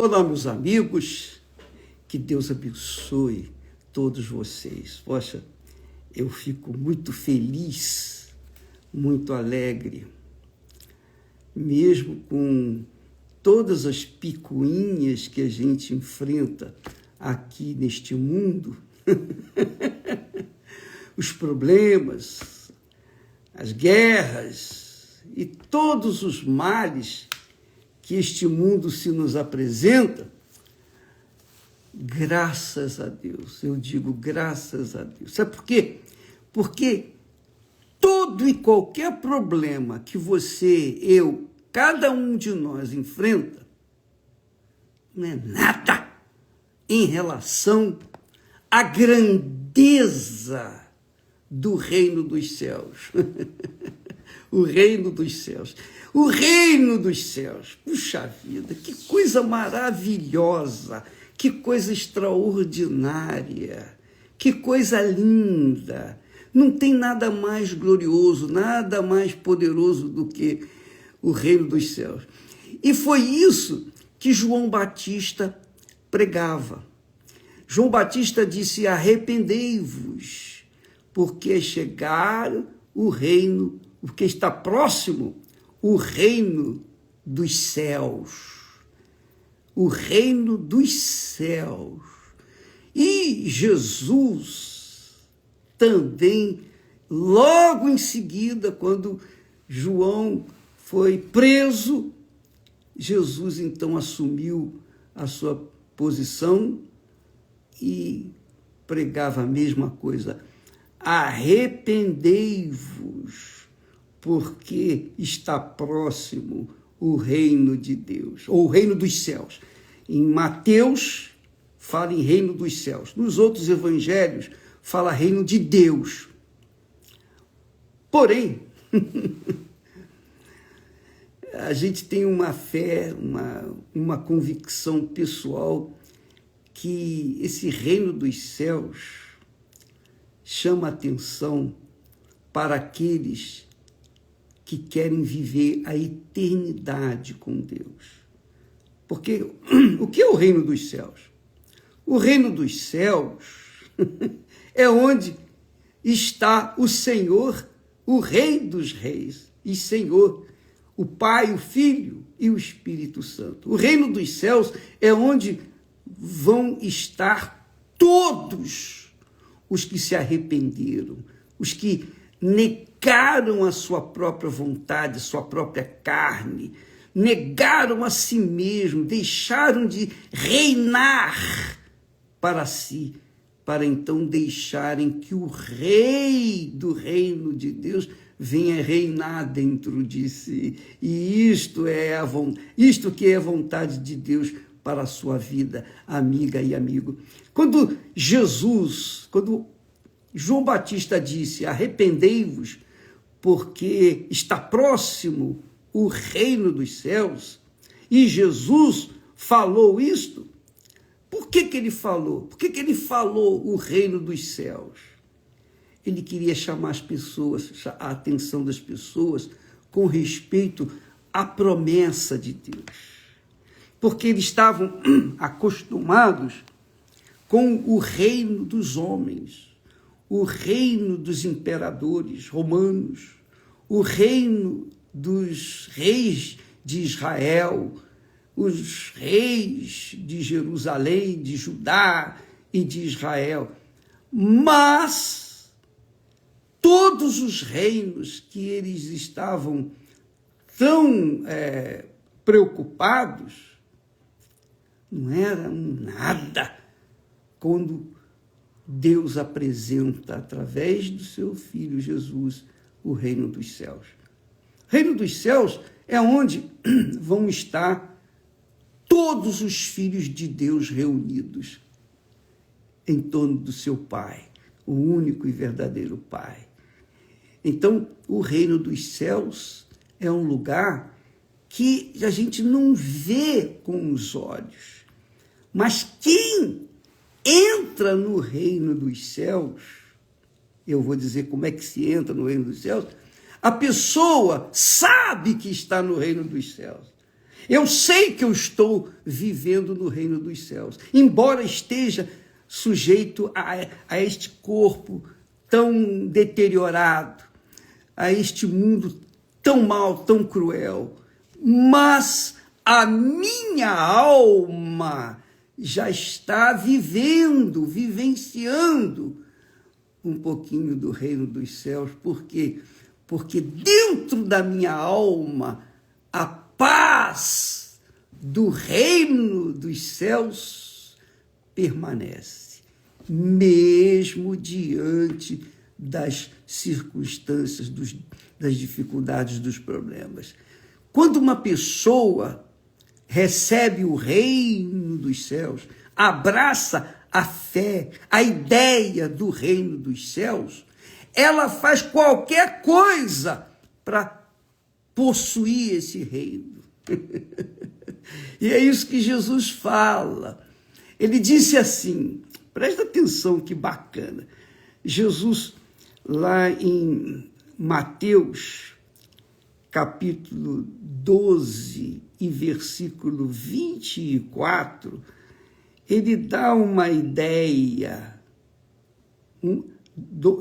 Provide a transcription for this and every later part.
Olá, meus amigos, que Deus abençoe todos vocês. Poxa, eu fico muito feliz, muito alegre, mesmo com todas as picuinhas que a gente enfrenta aqui neste mundo, os problemas, as guerras e todos os males que este mundo se nos apresenta, graças a Deus, eu digo graças a Deus. Sabe por quê? Porque todo e qualquer problema que você, eu, cada um de nós enfrenta, não é nada em relação à grandeza do reino dos céus. O reino dos céus. O reino dos céus. Puxa vida, que coisa maravilhosa, que coisa extraordinária, que coisa linda. Não tem nada mais glorioso, nada mais poderoso do que o reino dos céus. E foi isso que João Batista pregava. João Batista disse: arrependei-vos, porque é chegar o reino, porque está próximo o reino dos céus. O reino dos céus. E Jesus também, logo em seguida, quando João foi preso, Jesus então assumiu a sua posição e pregava a mesma coisa. Arrependei-vos, porque está próximo o reino de Deus, ou o reino dos céus. Em Mateus, fala em reino dos céus. Nos outros evangelhos, fala reino de Deus. Porém, a gente tem uma fé, uma convicção pessoal que esse reino dos céus chama atenção para aqueles que querem viver a eternidade com Deus. Porque o que é o reino dos céus? O reino dos céus é onde está o Senhor, o Rei dos Reis e Senhor, o Pai, o Filho e o Espírito Santo. O reino dos céus é onde vão estar todos os que se arrependeram, os que negaram a sua própria vontade, a sua própria carne, negaram a si mesmo, deixaram de reinar para si, para então deixarem que o Rei do reino de Deus venha reinar dentro de si. E isto que é a vontade de Deus para a sua vida, amiga e amigo. Quando João Batista disse: arrependei-vos, porque está próximo o reino dos céus, e Jesus falou isto, por que ele falou? Por que ele falou o reino dos céus? Ele queria chamar as pessoas, a atenção das pessoas com respeito à promessa de Deus. Porque eles estavam acostumados com o reino dos homens, o reino dos imperadores romanos, o reino dos reis de Israel, os reis de Jerusalém, de Judá e de Israel. Mas todos os reinos que eles estavam tão preocupados não eram nada quando Deus apresenta, através do seu Filho Jesus, o reino dos céus. O reino dos céus é onde vão estar todos os filhos de Deus reunidos em torno do seu Pai, o único e verdadeiro Pai. Então, o reino dos céus é um lugar que a gente não vê com os olhos, mas quem entra no reino dos céus, eu vou dizer como é que se entra no reino dos céus, a pessoa sabe que está no reino dos céus. Eu sei que eu estou vivendo no reino dos céus, embora esteja sujeito a este corpo tão deteriorado, a este mundo tão mau, tão cruel, mas a minha alma já está vivenciando um pouquinho do reino dos céus. Por quê? Porque dentro da minha alma a paz do reino dos céus permanece, mesmo diante das circunstâncias, das dificuldades, dos problemas. Quando uma pessoa recebe o reino dos céus, abraça a fé, a ideia do reino dos céus, ela faz qualquer coisa para possuir esse reino. E é isso que Jesus fala. Ele disse assim, presta atenção que bacana. Jesus, lá em Mateus, capítulo 12 e versículo 24, ele dá uma ideia,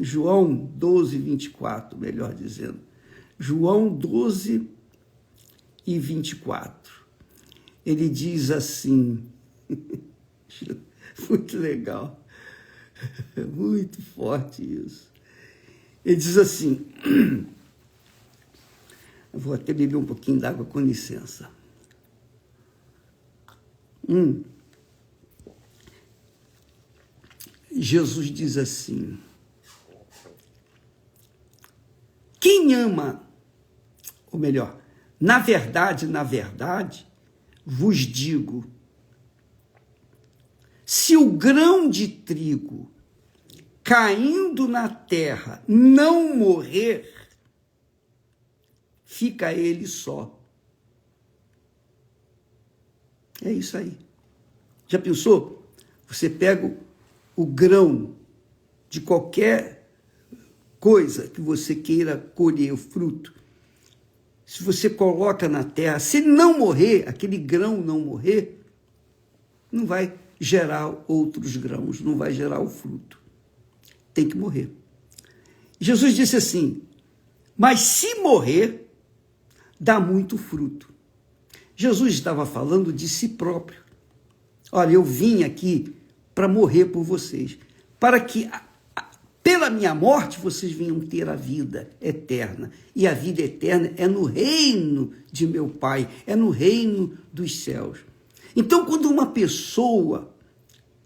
João 12, 24, melhor dizendo, João 12 e 24, ele diz assim, muito legal, muito forte isso, ele diz assim, eu vou até beber um pouquinho d'água, com licença. Jesus diz assim, quem ama, ou melhor, na verdade, vos digo, se o grão de trigo caindo na terra não morrer, fica ele só. É isso aí. Já pensou? Você pega o grão de qualquer coisa que você queira colher, o fruto. Se você coloca na terra, se não morrer, aquele grão não morrer, não vai gerar outros grãos, não vai gerar o fruto. Tem que morrer. Jesus disse assim, mas se morrer, dá muito fruto. Jesus estava falando de si próprio. Olha, eu vim aqui para morrer por vocês, para que pela minha morte vocês venham ter a vida eterna. E a vida eterna é no reino de meu Pai, é no reino dos céus. Então, quando uma pessoa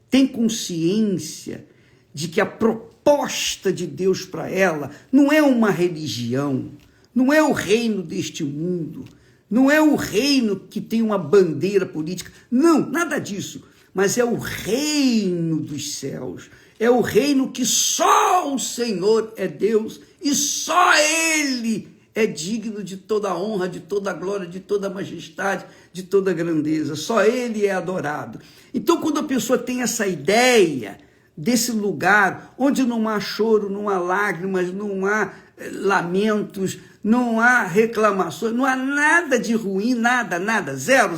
tem consciência de que a proposta de Deus para ela não é uma religião, não é o reino deste mundo, não é o reino que tem uma bandeira política, não, nada disso, mas é o reino dos céus, é o reino que só o Senhor é Deus e só Ele é digno de toda a honra, de toda a glória, de toda a majestade, de toda a grandeza, só Ele é adorado. Então, quando a pessoa tem essa ideia desse lugar onde não há choro, não há lágrimas, não há lamentos, não há reclamações, não há nada de ruim, nada, zero.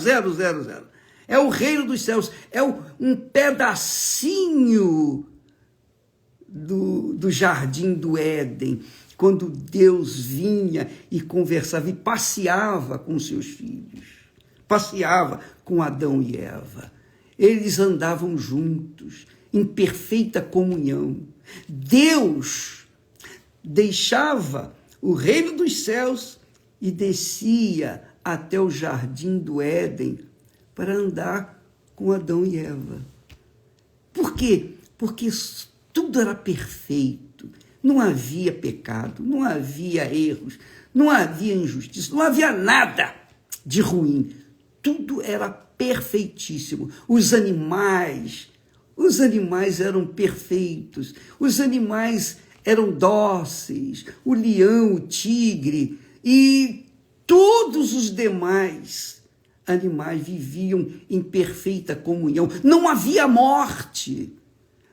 É o reino dos céus, é um pedacinho do jardim do Éden, quando Deus vinha e conversava e passeava com seus filhos, passeava com Adão e Eva. Eles andavam juntos, em perfeita comunhão. Deus deixava o reino dos céus e descia até o jardim do Éden para andar com Adão e Eva. Por quê? Porque tudo era perfeito, não havia pecado, não havia erros, não havia injustiça, não havia nada de ruim. Tudo era perfeitíssimo. Os animais eram perfeitos, os animais eram dóceis, o leão, o tigre e todos os demais animais viviam em perfeita comunhão. Não havia morte.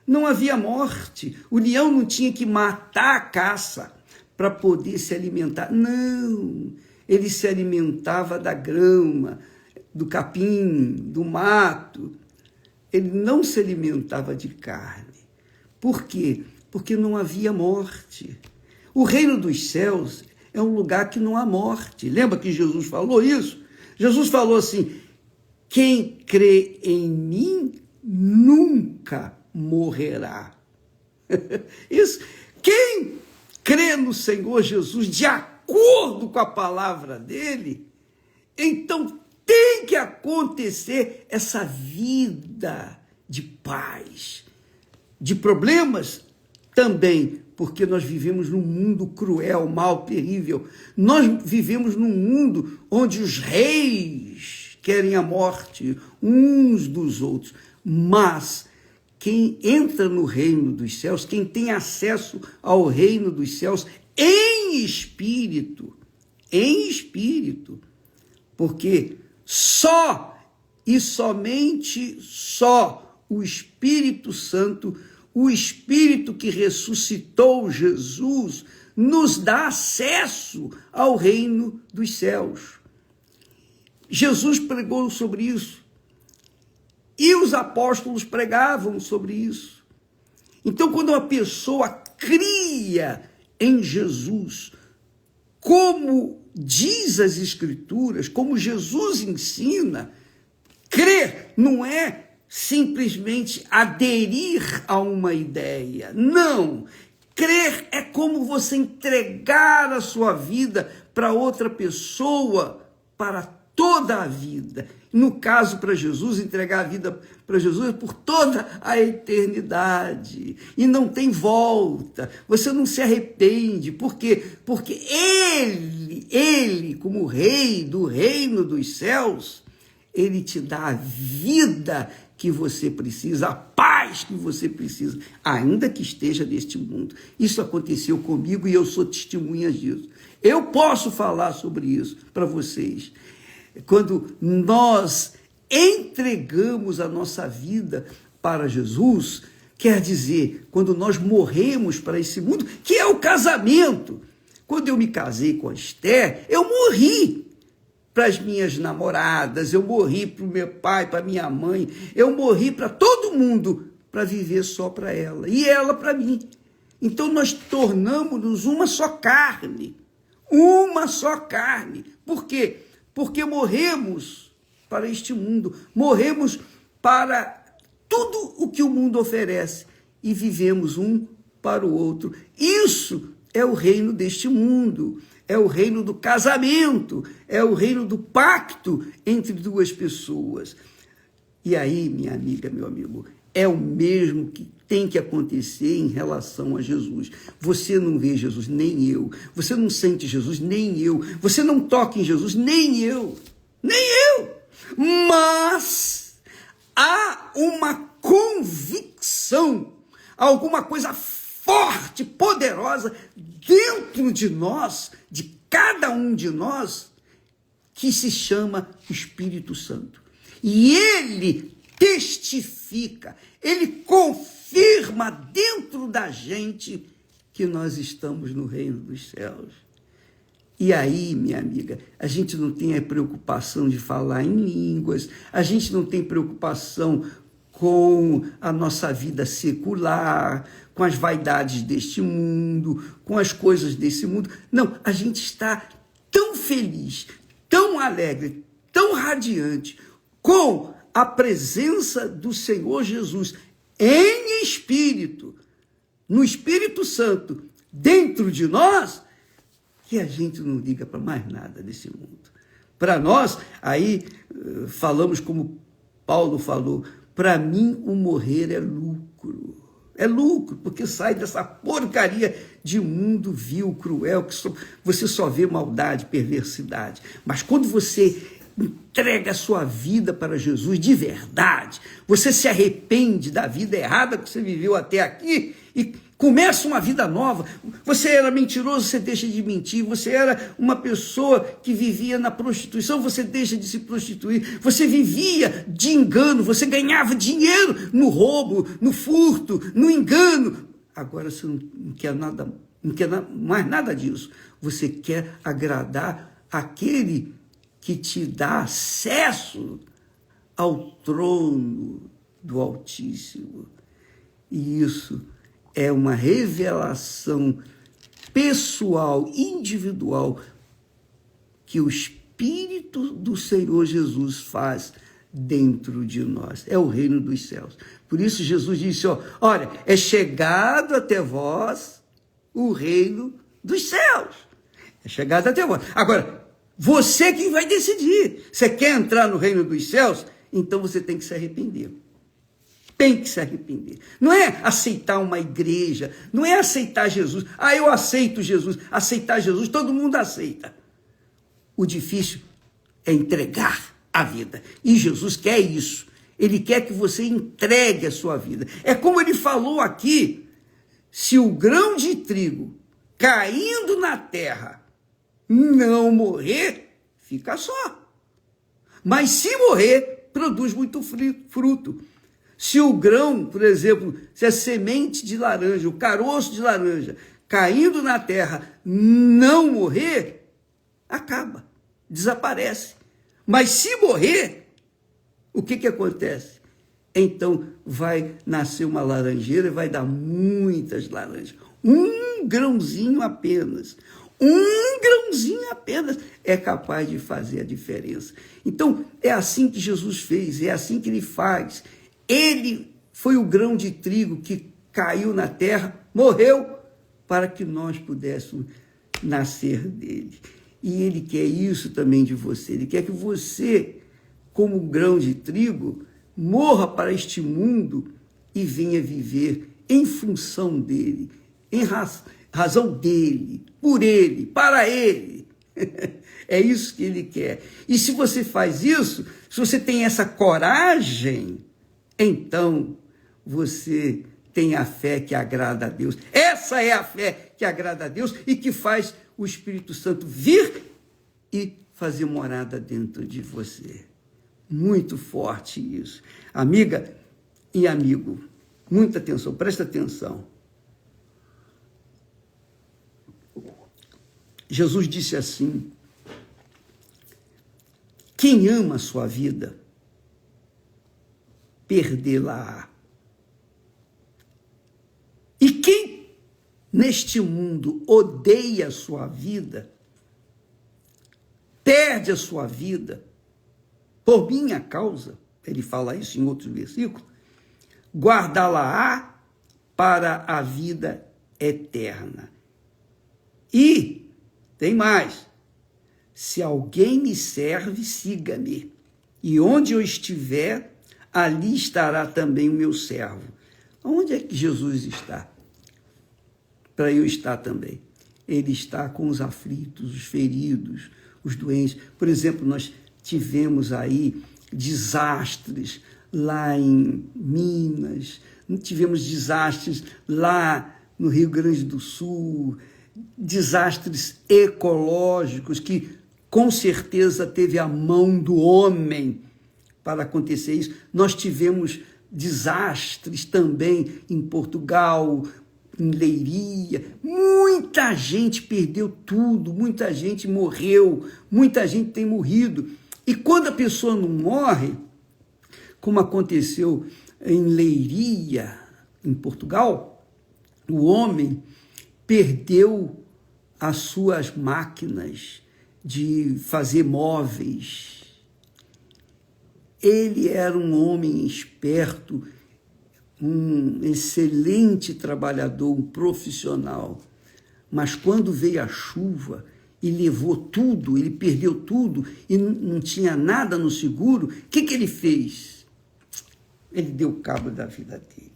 Não havia morte. O leão não tinha que matar a caça para poder se alimentar. Não. Ele se alimentava da grama. do capim, do mato. Ele não se alimentava de carne. Por quê? Porque não havia morte. O reino dos céus é um lugar que não há morte. Lembra que Jesus falou isso? Jesus falou assim: quem crê em mim nunca morrerá. Isso. Quem crê no Senhor Jesus de acordo com a palavra dele, então tem que acontecer essa vida de paz, de problemas também, porque nós vivemos num mundo cruel, mau, terrível. Nós vivemos num mundo onde os reis querem a morte uns dos outros, mas quem entra no reino dos céus, quem tem acesso ao reino dos céus em espírito, porque só e somente só o Espírito Santo, o Espírito que ressuscitou Jesus, nos dá acesso ao reino dos céus. Jesus pregou sobre isso. E os apóstolos pregavam sobre isso. Então, quando uma pessoa cria em Jesus, como diz as Escrituras, como Jesus ensina, crer não é simplesmente aderir a uma ideia. Não. Crer é como você entregar a sua vida para outra pessoa, para toda a vida. No caso, para Jesus, entregar a vida para Jesus é por toda a eternidade. E não tem volta. Você não se arrepende. Por quê? Porque ele, como rei do reino dos céus, ele te dá a vida que você precisa, a paz que você precisa, ainda que esteja neste mundo. Isso aconteceu comigo e eu sou testemunha disso. Eu posso falar sobre isso para vocês. Quando nós entregamos a nossa vida para Jesus, quer dizer, quando nós morremos para esse mundo, que é o casamento. Quando eu me casei com a Esther, eu morri para as minhas namoradas, eu morri para o meu pai, para minha mãe, eu morri para todo mundo para viver só para ela, e ela para mim. Então nós tornamos-nos uma só carne. Por quê? Porque morremos para este mundo, morremos para tudo o que o mundo oferece e vivemos um para o outro. Isso é o reino deste mundo, é o reino do casamento, é o reino do pacto entre duas pessoas. E aí, minha amiga, meu amigo, é o mesmo que tem que acontecer em relação a Jesus. Você não vê Jesus, nem eu. Você não sente Jesus, nem eu. Você não toca em Jesus, nem eu. Mas há uma convicção, alguma coisa forte, poderosa dentro de nós, de cada um de nós, que se chama Espírito Santo. E ele testifica, ele confirma dentro da gente que nós estamos no reino dos céus. E aí, minha amiga, a gente não tem a preocupação de falar em línguas, a gente não tem preocupação com a nossa vida secular, com as vaidades deste mundo, com as coisas desse mundo. Não, a gente está tão feliz, tão alegre, tão radiante, com a presença do Senhor Jesus em espírito, no Espírito Santo, dentro de nós, que a gente não liga para mais nada desse mundo. Para nós, aí falamos como Paulo falou, para mim o morrer é lucro. É lucro, porque sai dessa porcaria de mundo vil, cruel, que você só vê maldade, perversidade. Mas quando você entrega a sua vida para Jesus de verdade, você se arrepende da vida errada que você viveu até aqui e começa uma vida nova. Você era mentiroso, você deixa de mentir. Você era uma pessoa que vivia na prostituição, você deixa de se prostituir. Você vivia de engano, você ganhava dinheiro no roubo, no furto, no engano. Agora você não quer nada, não quer mais nada disso. Você quer agradar aquele que te dá acesso ao trono do Altíssimo. E isso é uma revelação pessoal, individual, que o Espírito do Senhor Jesus faz dentro de nós. É o reino dos céus. Por isso Jesus disse, olha, é chegado até vós o reino dos céus. É chegado até vós. Agora, você quem vai decidir. Você quer entrar no reino dos céus? Então você tem que se arrepender. Tem que se arrepender. Não é aceitar uma igreja, não é aceitar Jesus. Eu aceito Jesus. Aceitar Jesus, todo mundo aceita. O difícil é entregar a vida. E Jesus quer isso. Ele quer que você entregue a sua vida. É como ele falou aqui, se o grão de trigo caindo na terra não morrer, fica só. Mas se morrer, produz muito fruto. Se o grão, por exemplo, se a semente de laranja, o caroço de laranja, caindo na terra, não morrer, acaba, desaparece. Mas se morrer, o que acontece? Então vai nascer uma laranjeira e vai dar muitas laranjas. Um grãozinho apenas é capaz de fazer a diferença. Então, é assim que Jesus fez, é assim que ele faz. Ele foi o grão de trigo que caiu na terra, morreu, para que nós pudéssemos nascer dele. E ele quer isso também de você. Ele quer que você, como grão de trigo, morra para este mundo e venha viver em função dele, em razão dele, por ele, para ele. É isso que ele quer. E se você faz isso, se você tem essa coragem, então você tem a fé que agrada a Deus. Essa é a fé que agrada a Deus e que faz o Espírito Santo vir e fazer morada dentro de você. Muito forte isso. Amiga e amigo, muita atenção, presta atenção. Jesus disse assim: quem ama a sua vida, perdê-la-á. E quem neste mundo odeia a sua vida, perde a sua vida, por minha causa, ele fala isso em outros versículos, guardá-la-á para a vida eterna. E tem mais: se alguém me serve, siga-me, e onde eu estiver, ali estará também o meu servo. Onde é que Jesus está? Para eu estar também. Ele está com os aflitos, os feridos, os doentes. Por exemplo, nós tivemos aí desastres lá em Minas, tivemos desastres lá no Rio Grande do Sul, desastres ecológicos que com certeza teve a mão do homem para acontecer isso. Nós tivemos desastres também em Portugal, em Leiria. Muita gente perdeu tudo, muita gente morreu, muita gente tem morrido. E quando a pessoa não morre, como aconteceu em Leiria, em Portugal, o homem perdeu as suas máquinas de fazer móveis. Ele era um homem esperto, um excelente trabalhador, um profissional. Mas quando veio a chuva e levou tudo, ele perdeu tudo e não tinha nada no seguro, o que ele fez? Ele deu cabo da vida dele.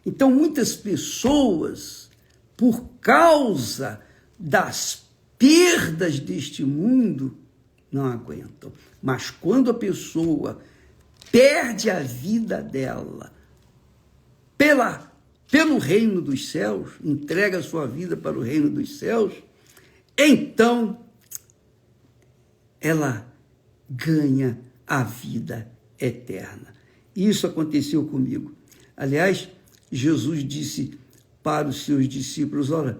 Então, muitas pessoas, por causa das perdas deste mundo, não aguentam. Mas quando a pessoa perde a vida dela pelo reino dos céus, entrega a sua vida para o reino dos céus, então ela ganha a vida eterna. Isso aconteceu comigo. Aliás, Jesus disse para os seus discípulos: olha,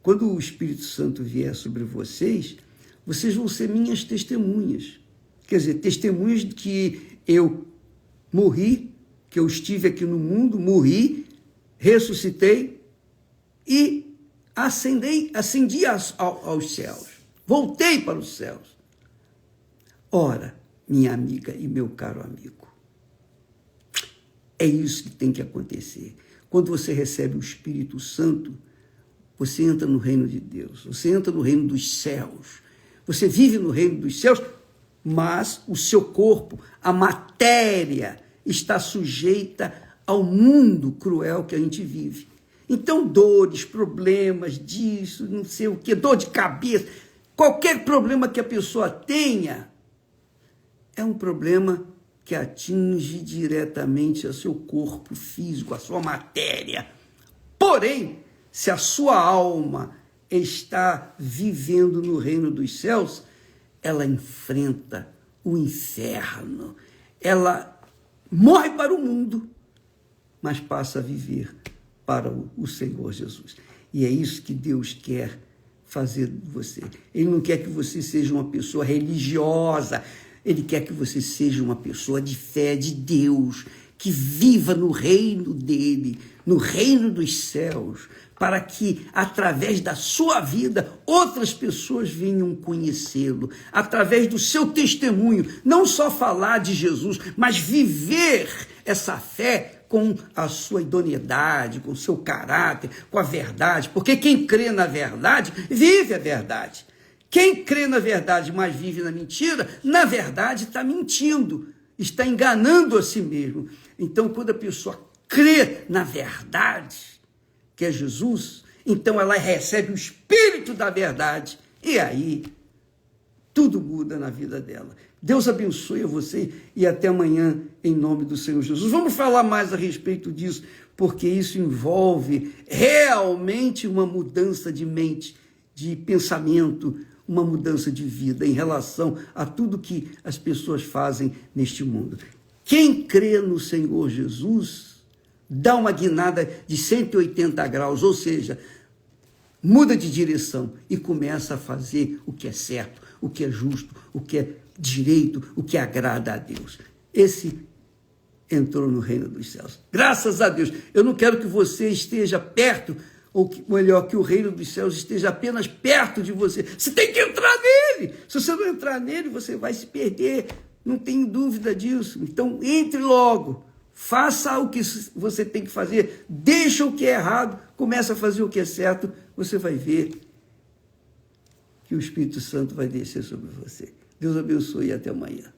quando o Espírito Santo vier sobre vocês, vocês vão ser minhas testemunhas. Quer dizer, testemunhas de que eu morri, que eu estive aqui no mundo, morri, ressuscitei e ascendi aos céus. Voltei para os céus. Ora, minha amiga e meu caro amigo, é isso que tem que acontecer. Quando você recebe o Espírito Santo, você entra no reino de Deus, você entra no reino dos céus, você vive no reino dos céus, mas o seu corpo, a matéria, está sujeita ao mundo cruel que a gente vive. Então, dores, problemas disso, não sei o quê, dor de cabeça, qualquer problema que a pessoa tenha, é um problema que atinge diretamente ao seu corpo físico, a sua matéria. Porém, se a sua alma está vivendo no reino dos céus, ela enfrenta o inferno. Ela morre para o mundo, mas passa a viver para o Senhor Jesus. E é isso que Deus quer fazer de você. Ele não quer que você seja uma pessoa religiosa, ele quer que você seja uma pessoa de fé de Deus, que viva no reino dele, no reino dos céus, para que, através da sua vida, outras pessoas venham conhecê-lo, através do seu testemunho, não só falar de Jesus, mas viver essa fé com a sua idoneidade, com o seu caráter, com a verdade, porque quem crê na verdade, vive a verdade. Quem crê na verdade, mas vive na mentira, na verdade está mentindo, está enganando a si mesmo. Então, quando a pessoa crê na verdade, que é Jesus, então ela recebe o Espírito da verdade, e aí tudo muda na vida dela. Deus abençoe a você e até amanhã, em nome do Senhor Jesus. Vamos falar mais a respeito disso, porque isso envolve realmente uma mudança de mente, de pensamento, uma mudança de vida em relação a tudo que as pessoas fazem neste mundo. Quem crê no Senhor Jesus dá uma guinada de 180 graus, ou seja, muda de direção e começa a fazer o que é certo, o que é justo, o que é direito, o que agrada a Deus. Esse entrou no reino dos céus. Graças a Deus. Eu não quero que você esteja perto, ou melhor, que o reino dos céus esteja apenas perto de você. Você tem que entrar nele. Se você não entrar nele, você vai se perder. Não tenho dúvida disso. Então, entre logo. Faça o que você tem que fazer. Deixa o que é errado. Começa a fazer o que é certo. Você vai ver que o Espírito Santo vai descer sobre você. Deus abençoe e até amanhã.